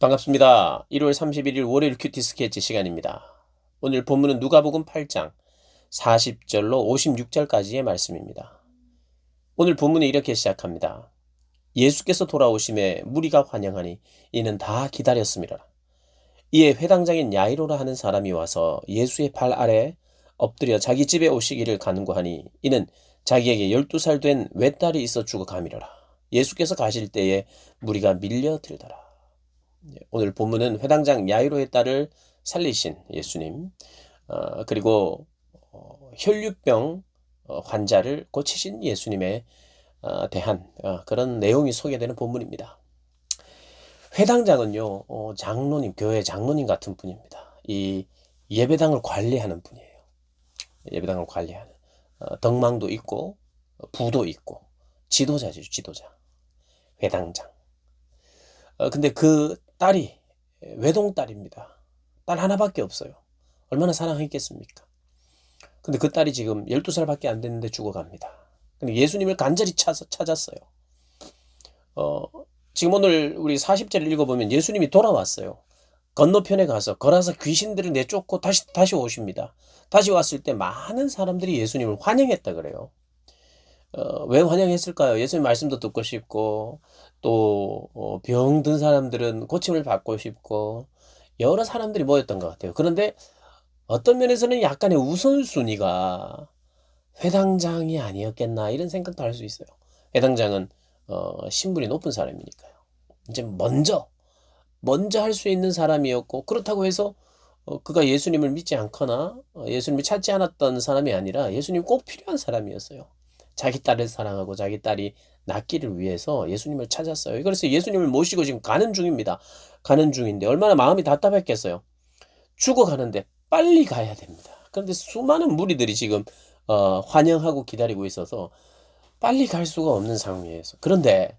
반갑습니다. 1월 31일 월요일 큐티 스케치 시간입니다. 오늘 본문은 누가복음 8장 40절로 56절까지의 말씀입니다. 오늘 본문이 이렇게 시작합니다. 예수께서 돌아오심에 무리가 환영하니 이는 다 기다렸음이라. 이에 회당장인 야이로라 하는 사람이 와서 예수의 발 아래 엎드려 자기 집에 오시기를 간구하니 이는 자기에게 12살 된 외딸이 있어 죽어가미러라. 예수께서 가실 때에 무리가 밀려들더라. 오늘 본문은 회당장 야이로의 딸을 살리신 예수님, 그리고 혈류병 환자를 고치신 예수님에 대한 그런 내용이 소개되는 본문입니다. 회당장은요, 장로님, 교회 장로님 같은 분입니다. 이 예배당을 관리하는 분이에요. 예배당을 관리하는. 덕망도 있고, 부도 있고, 지도자죠, 지도자. 회당장. 근데 그 딸이 외동딸입니다. 딸 하나밖에 없어요. 얼마나 사랑했겠습니까? 근데 그 딸이 지금 12살밖에 안 됐는데 죽어갑니다. 근데 예수님을 간절히 찾았어요. 어, 지금 오늘 우리 40절을 읽어보면 예수님이 돌아왔어요. 건너편에 가서 걸어서 귀신들을 내쫓고 다시 오십니다. 다시 왔을 때 많은 사람들이 예수님을 환영했다 그래요. 왜 환영했을까요? 예수님 말씀도 듣고 싶고, 또, 병든 사람들은 고침을 받고 싶고, 여러 사람들이 모였던 것 같아요. 그런데 어떤 면에서는 약간의 우선순위가 회당장이 아니었겠나, 이런 생각도 할 수 있어요. 회당장은, 신분이 높은 사람이니까요. 이제 먼저 할 수 있는 사람이었고, 그렇다고 해서, 그가 예수님을 믿지 않거나, 예수님을 찾지 않았던 사람이 아니라 예수님 꼭 필요한 사람이었어요. 자기 딸을 사랑하고 자기 딸이 낫기를 위해서 예수님을 찾았어요. 그래서 예수님을 모시고 지금 가는 중입니다. 가는 중인데 얼마나 마음이 답답했겠어요. 죽어가는데 빨리 가야 됩니다. 그런데 수많은 무리들이 지금 환영하고 기다리고 있어서 빨리 갈 수가 없는 상황이에요. 그런데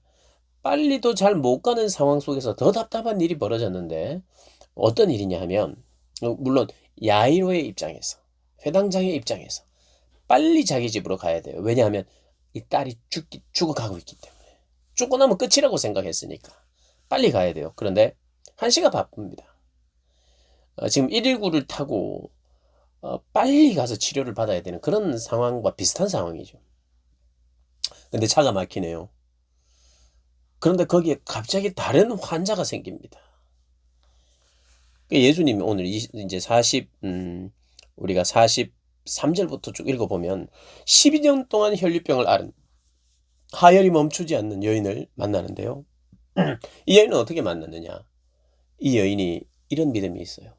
빨리도 잘 못 가는 상황 속에서 더 답답한 일이 벌어졌는데 어떤 일이냐 하면 물론 야이로의 입장에서 회당장의 입장에서 빨리 자기 집으로 가야 돼요. 왜냐하면 이 딸이 죽어가고 있기 때문에. 죽고 나면 끝이라고 생각했으니까. 빨리 가야 돼요. 그런데 한시가 바쁩니다. 지금 119를 타고 빨리 가서 치료를 받아야 되는 그런 상황과 비슷한 상황이죠. 근데 차가 막히네요. 그런데 거기에 갑자기 다른 환자가 생깁니다. 예수님이 오늘 이제 우리가 43절부터 쭉 읽어보면 12년 동안 혈류병을 앓은 하혈이 멈추지 않는 여인을 만나는데요. 이 여인은 어떻게 만났느냐? 이 여인이 이런 믿음이 있어요.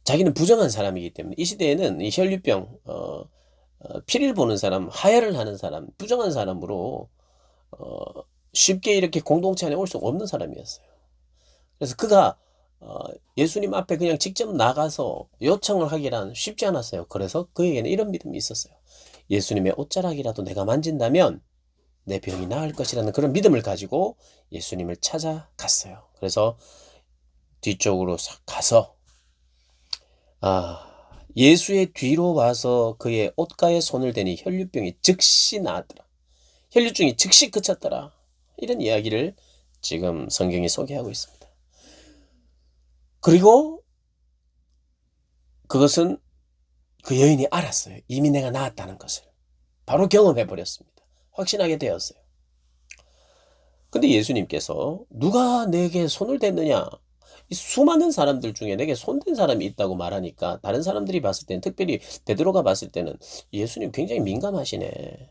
자기는 부정한 사람이기 때문에 이 시대에는 이 혈류병, 피를 보는 사람, 하혈을 하는 사람, 부정한 사람으로 쉽게 이렇게 공동체 안에 올 수 없는 사람이었어요. 그래서 그가 예수님 앞에 그냥 직접 나가서 요청을 하기란 쉽지 않았어요. 그래서 그에게는 이런 믿음이 있었어요. 예수님의 옷자락이라도 내가 만진다면 내 병이 나을 것이라는 그런 믿음을 가지고 예수님을 찾아갔어요. 그래서 뒤쪽으로 가서 예수의 뒤로 와서 그의 옷가에 손을 대니 혈류병이 즉시 나았더라. 혈류증이 즉시 그쳤더라. 이런 이야기를 지금 성경이 소개하고 있습니다. 그리고 그것은 그 여인이 알았어요. 이미 내가 나았다는 것을. 바로 경험해 버렸습니다. 확신하게 되었어요. 근데 예수님께서 누가 내게 손을 댔느냐? 이 수많은 사람들 중에 내게 손댄 사람이 있다고 말하니까 다른 사람들이 봤을 때는, 특별히 베드로가 봤을 때는 예수님 굉장히 민감하시네.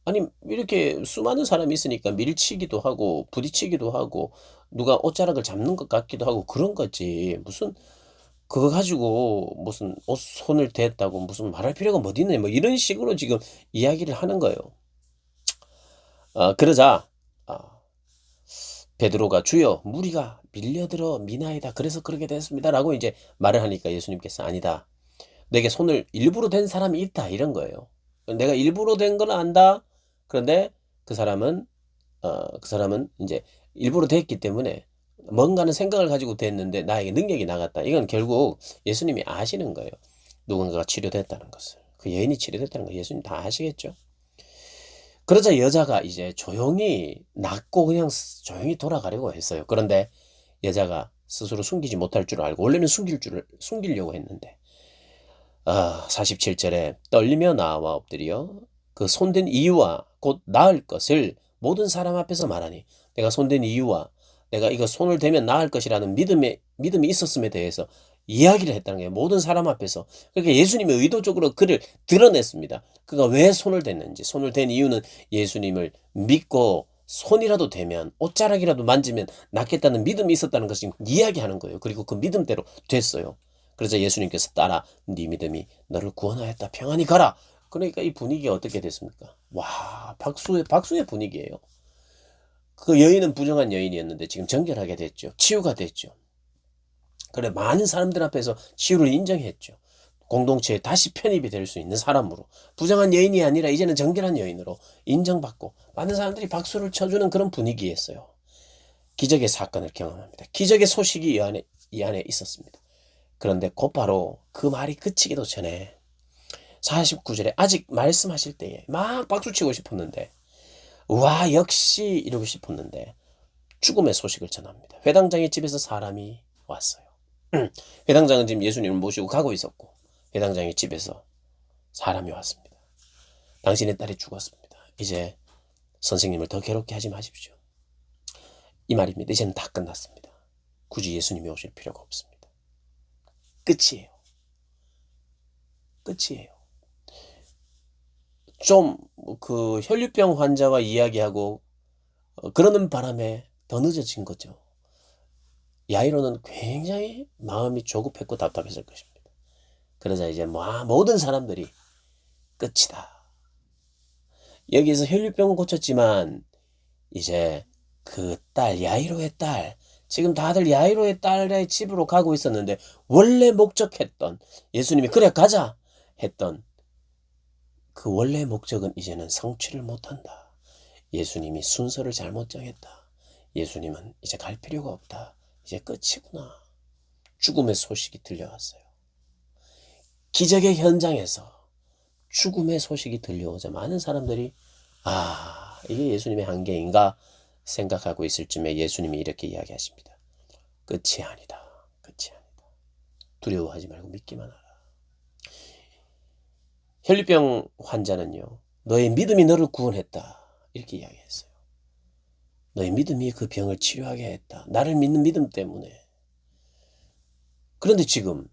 아니 이렇게 수많은 사람이 있으니까 밀치기도 하고 부딪히기도 하고 누가 옷자락을 잡는 것 같기도 하고 그런 거지. 무슨 그거 가지고 무슨 손을 댔다고 무슨 말할 필요가 뭐 있네. 뭐 이런 식으로 지금 이야기를 하는 거예요. 그러자 베드로가 주여 무리가 밀려들어 미나이다. 그래서 그렇게 됐습니다라고 이제 말을 하니까 예수님께서 아니다. 내게 손을 일부러 댄 사람이 있다. 이런 거예요. 내가 일부러 댄 건 안다. 그런데 그 사람은 이제 일부러 됐기 때문에 뭔가는 생각을 가지고 됐는데 나에게 능력이 나갔다. 이건 결국 예수님이 아시는 거예요. 누군가가 치료됐다는 것을. 그 여인이 치료됐다는 거 예수님 다 아시겠죠. 그러자 여자가 이제 조용히 낫고 그냥 조용히 돌아가려고 했어요. 그런데 여자가 스스로 숨기지 못할 줄 알고, 원래는 숨기려고 했는데, 47절에 떨리며 나와 엎드려 그 손댄 이유와 곧 나을 것을 모든 사람 앞에서 말하니, 내가 손댄 이유와 내가 이거 손을 대면 나을 것이라는 믿음이 있었음에 대해서 이야기를 했다는 거예요. 모든 사람 앞에서. 그러니까 예수님이 의도적으로 그를 드러냈습니다. 그가 왜 손을 댔는지. 손을 댄 이유는 예수님을 믿고 손이라도 대면, 옷자락이라도 만지면 낫겠다는 믿음이 있었다는 것을 이야기하는 거예요. 그리고 그 믿음대로 됐어요. 그래서 예수님께서 따라 네 믿음이 너를 구원하였다. 평안히 가라. 그러니까 이 분위기가 어떻게 됐습니까? 와, 박수의 분위기예요. 그 여인은 부정한 여인이었는데 지금 정결하게 됐죠. 치유가 됐죠. 그래, 많은 사람들 앞에서 치유를 인정했죠. 공동체에 다시 편입이 될 수 있는 사람으로, 부정한 여인이 아니라 이제는 정결한 여인으로 인정받고 많은 사람들이 박수를 쳐주는 그런 분위기였어요. 기적의 사건을 경험합니다. 기적의 소식이 이 안에 있었습니다. 그런데 곧바로 그 말이 그치기도 전에 49절에 아직 말씀하실 때에 막 박수치고 싶었는데, 와 역시 이러고 싶었는데 죽음의 소식을 전합니다. 회당장의 집에서 사람이 왔어요. 회당장은 지금 예수님을 모시고 가고 있었고, 회당장의 집에서 사람이 왔습니다. 당신의 딸이 죽었습니다. 이제 선생님을 더 괴롭게 하지 마십시오. 이 말입니다. 이제는 다 끝났습니다. 굳이 예수님이 오실 필요가 없습니다. 끝이에요. 끝이에요. 좀 그 혈류병 환자와 이야기하고 그러는 바람에 더 늦어진 거죠. 야이로는 굉장히 마음이 조급했고 답답했을 것입니다. 그러자 이제 모든 사람들이 끝이다. 여기에서 혈류병은 고쳤지만 이제 그 딸, 야이로의 딸, 지금 다들 야이로의 딸의 집으로 가고 있었는데 원래 목적했던, 예수님이 그래 가자 했던 그 원래 목적은 이제는 성취를 못한다. 예수님이 순서를 잘못 정했다. 예수님은 이제 갈 필요가 없다. 이제 끝이구나. 죽음의 소식이 들려왔어요. 기적의 현장에서 죽음의 소식이 들려오자 많은 사람들이 이게 예수님의 한계인가 생각하고 있을 쯤에 예수님이 이렇게 이야기하십니다. 끝이 아니다. 끝이 아니다. 두려워하지 말고 믿기만 하라. 혈류병 환자는요, 너의 믿음이 너를 구원했다. 이렇게 이야기했어요. 너의 믿음이 그 병을 치료하게 했다. 나를 믿는 믿음 때문에. 그런데 지금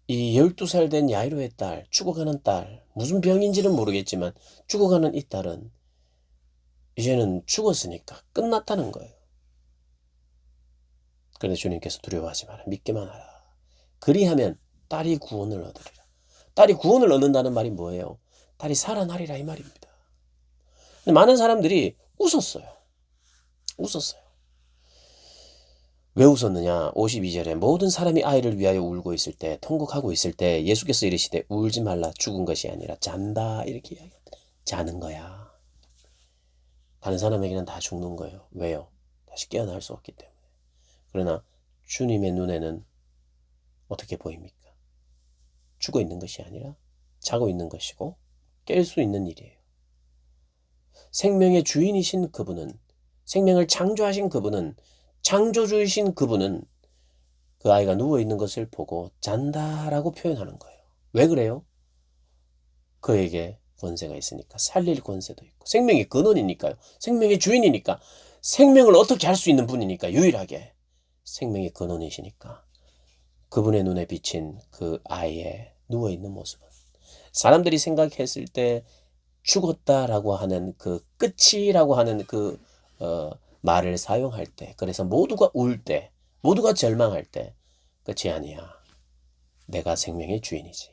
이 12살 된 야이로의 딸, 죽어가는 딸, 무슨 병인지는 모르겠지만 죽어가는 이 딸은 이제는 죽었으니까 끝났다는 거예요. 그런데 주님께서 두려워하지 마라. 믿기만 하라. 그리하면 딸이 구원을 얻으리라. 딸이 구원을 얻는다는 말이 뭐예요? 딸이 살아나리라 이 말입니다. 근데 많은 사람들이 웃었어요. 왜 웃었느냐? 52절에 모든 사람이 아이를 위하여 울고 있을 때, 통곡하고 있을 때 예수께서 이르시되 울지 말라. 죽은 것이 아니라 잔다. 이렇게 이야기합니다. 자는 거야. 다른 사람에게는 다 죽는 거예요. 왜요? 다시 깨어날 수 없기 때문에. 그러나 주님의 눈에는 어떻게 보입니까? 죽어 있는 것이 아니라 자고 있는 것이고 깰 수 있는 일이에요. 생명의 주인이신 그분은, 생명을 창조하신 그분은, 창조주이신 그분은 그 아이가 누워있는 것을 보고 잔다라고 표현하는 거예요. 왜 그래요? 그에게 권세가 있으니까. 살릴 권세도 있고, 생명의 근원이니까요. 생명의 주인이니까, 생명을 어떻게 할 수 있는 분이니까, 유일하게 생명의 근원이시니까 그분의 눈에 비친 그 아이의 누워있는 모습은, 사람들이 생각했을 때 죽었다라고 하는 그 끝이라고 하는 그 말을 사용할 때, 그래서 모두가 울 때, 모두가 절망할 때, 끝이 아니야. 내가 생명의 주인이지.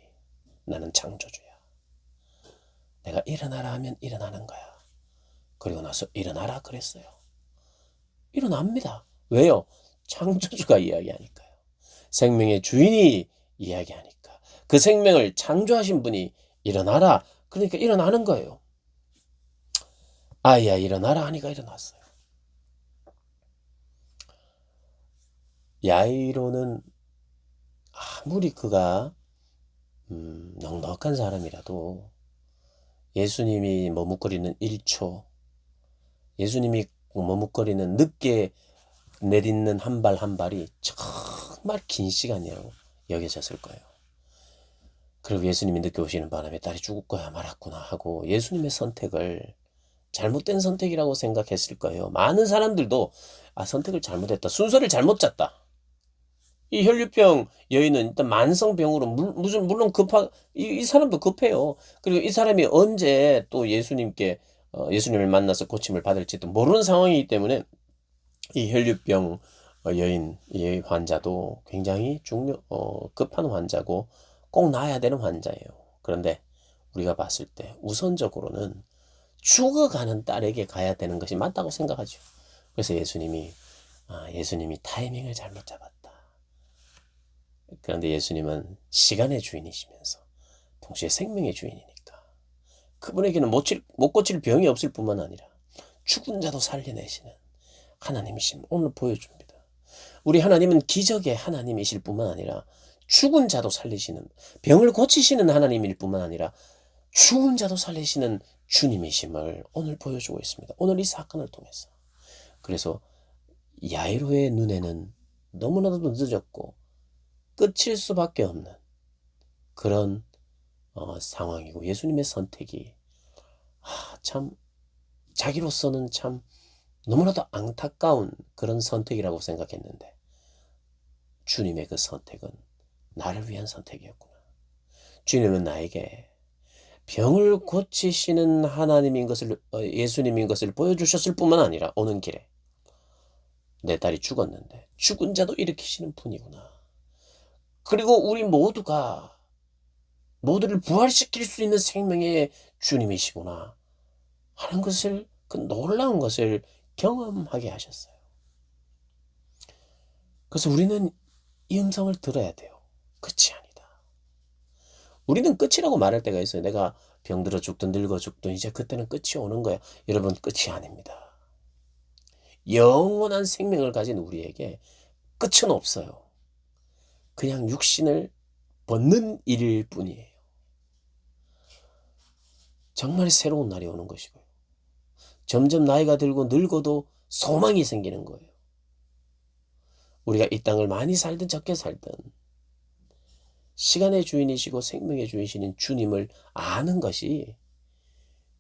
나는 창조주야. 내가 일어나라 하면 일어나는 거야. 그리고 나서 일어나라 그랬어요. 일어납니다. 왜요? 창조주가 이야기하니까요. 생명의 주인이 이야기하니까. 그 생명을 창조하신 분이 일어나라. 그러니까 일어나는 거예요. 아이야 일어나라 하니까 일어났어요. 야이로는 아무리 그가 넉넉한 사람이라도 예수님이 머뭇거리는 1초, 예수님이 머뭇거리는 늦게 내딛는 한 발 한 발이 정말 긴 시간이라고 여겨졌을 거예요. 그리고 예수님이 늦게 오시는 바람에 딸이 죽을 거야 말았구나 하고 예수님의 선택을 잘못된 선택이라고 생각했을 거예요. 많은 사람들도 선택을 잘못했다. 순서를 잘못 짰다. 이 혈류병 여인은 일단 만성병으로 물론 이 사람도 급해요. 그리고 이 사람이 언제 또 예수님을 만나서 고침을 받을지도 모르는 상황이기 때문에 이 혈류병 여인 이 환자도 굉장히 급한 환자고 꼭 나아야 되는 환자예요. 그런데 우리가 봤을 때 우선적으로는 죽어가는 딸에게 가야 되는 것이 맞다고 생각하죠. 그래서 예수님이 타이밍을 잘못 잡았다. 그런데 예수님은 시간의 주인이시면서 동시에 생명의 주인이니까 그분에게는 못 고칠 병이 없을 뿐만 아니라 죽은 자도 살려내시는 하나님이심을 오늘 보여줍니다. 우리 하나님은 기적의 하나님이실 뿐만 아니라 죽은 자도 살리시는, 병을 고치시는 하나님일 뿐만 아니라 죽은 자도 살리시는 주님이심을 오늘 보여주고 있습니다. 오늘 이 사건을 통해서. 그래서 야이로의 눈에는 너무나도 늦었고 끝일 수밖에 없는 그런 상황이고 예수님의 선택이 참 자기로서는 참 너무나도 안타까운 그런 선택이라고 생각했는데 주님의 그 선택은 나를 위한 선택이었구나. 주님은 나에게 병을 고치시는 하나님인 것을 예수님인 것을 보여주셨을 뿐만 아니라 오는 길에 내 딸이 죽었는데 죽은 자도 일으키시는 분이구나. 그리고 우리 모두를 부활시킬 수 있는 생명의 주님이시구나 하는 것을 그 놀라운 것을 경험하게 하셨어요. 그래서 우리는 이 음성을 들어야 돼요. 끝이 아니다. 우리는 끝이라고 말할 때가 있어요. 내가 병들어 죽든 늙어 죽든 이제 그때는 끝이 오는 거야. 여러분 끝이 아닙니다. 영원한 생명을 가진 우리에게 끝은 없어요. 그냥 육신을 벗는 일일 뿐이에요. 정말 새로운 날이 오는 것이고요. 점점 나이가 들고 늙어도 소망이 생기는 거예요. 우리가 이 땅을 많이 살든 적게 살든 시간의 주인이시고 생명의 주인이신 주님을 아는 것이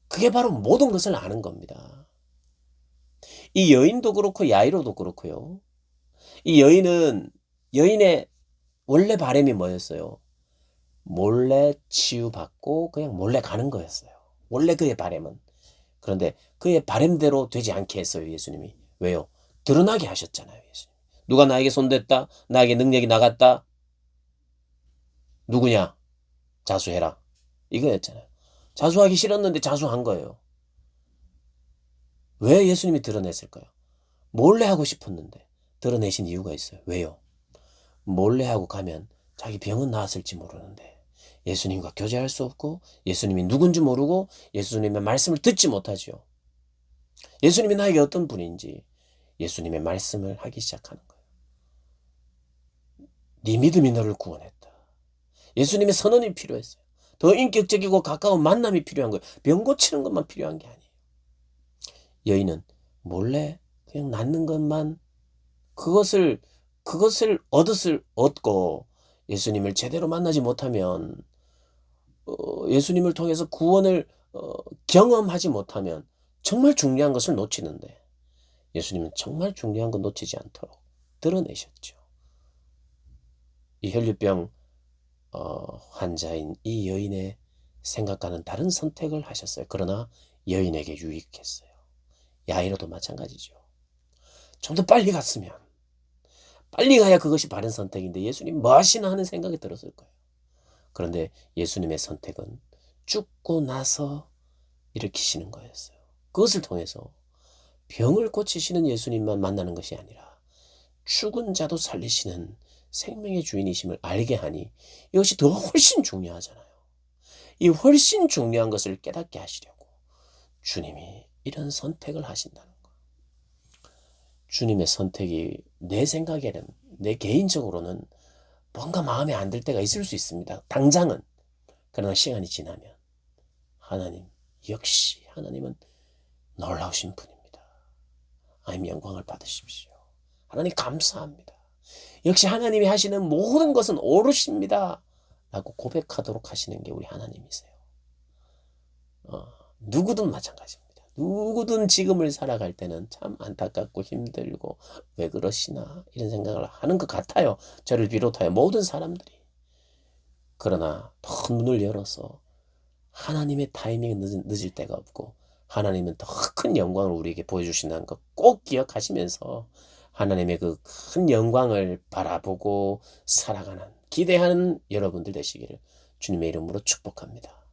그게 바로 모든 것을 아는 겁니다. 이 여인도 그렇고 야이로도 그렇고요. 이 여인의 원래 바람이 뭐였어요? 몰래 치유받고 그냥 몰래 가는 거였어요. 원래 그의 바람은. 그런데 그의 바람대로 되지 않게 했어요, 예수님이. 왜요? 드러나게 하셨잖아요, 예수님. 누가 나에게 손댔다? 나에게 능력이 나갔다? 누구냐? 자수해라. 이거였잖아요. 자수하기 싫었는데 자수한 거예요. 왜 예수님이 드러냈을까요? 몰래 하고 싶었는데 드러내신 이유가 있어요. 왜요? 몰래 하고 가면 자기 병은 나았을지 모르는데 예수님과 교제할 수 없고 예수님이 누군지 모르고 예수님의 말씀을 듣지 못하지요. 예수님이 나에게 어떤 분인지 예수님의 말씀을 하기 시작하는 거예요. 네 믿음이 너를 구원했다. 예수님의 선언이 필요했어요. 더 인격적이고 가까운 만남이 필요한 거예요. 병 고치는 것만 필요한 게 아니에요. 여인은 몰래 그냥 낫는 것만 그것을 얻고 예수님을 제대로 만나지 못하면 예수님을 통해서 구원을 경험하지 못하면 정말 중요한 것을 놓치는데 예수님은 정말 중요한 건 놓치지 않도록 드러내셨죠. 이 혈류병 환자인 이 여인의 생각과는 다른 선택을 하셨어요. 그러나 여인에게 유익했어요. 야이로도 마찬가지죠. 좀 더 빨리 갔으면 빨리 가야 그것이 바른 선택인데 예수님 뭐 하시나 하는 생각이 들었을 거예요. 그런데 예수님의 선택은 죽고 나서 일으키시는 거였어요. 그것을 통해서 병을 고치시는 예수님만 만나는 것이 아니라 죽은 자도 살리시는 생명의 주인이심을 알게 하니 이것이 더 훨씬 중요하잖아요. 이 훨씬 중요한 것을 깨닫게 하시려고 주님이 이런 선택을 하신다는 거. 주님의 선택이 내 생각에는 내 개인적으로는 뭔가 마음에 안 들 때가 있을 수 있습니다. 당장은. 그러나 시간이 지나면 하나님 역시 하나님은 놀라우신 분입니다. 하나님 영광을 받으십시오. 하나님 감사합니다. 역시 하나님이 하시는 모든 것은 옳으십니다. 라고 고백하도록 하시는 게 우리 하나님이세요. 누구든 마찬가지입니다. 누구든 지금을 살아갈 때는 참 안타깝고 힘들고 왜 그러시나 이런 생각을 하는 것 같아요. 저를 비롯하여 모든 사람들이. 그러나 더 눈을 열어서 하나님의 타이밍은 늦을 때가 없고 하나님은 더 큰 영광을 우리에게 보여주신다는 것 꼭 기억하시면서 하나님의 그 큰 영광을 바라보고 살아가는 기대하는 여러분들 되시기를 주님의 이름으로 축복합니다.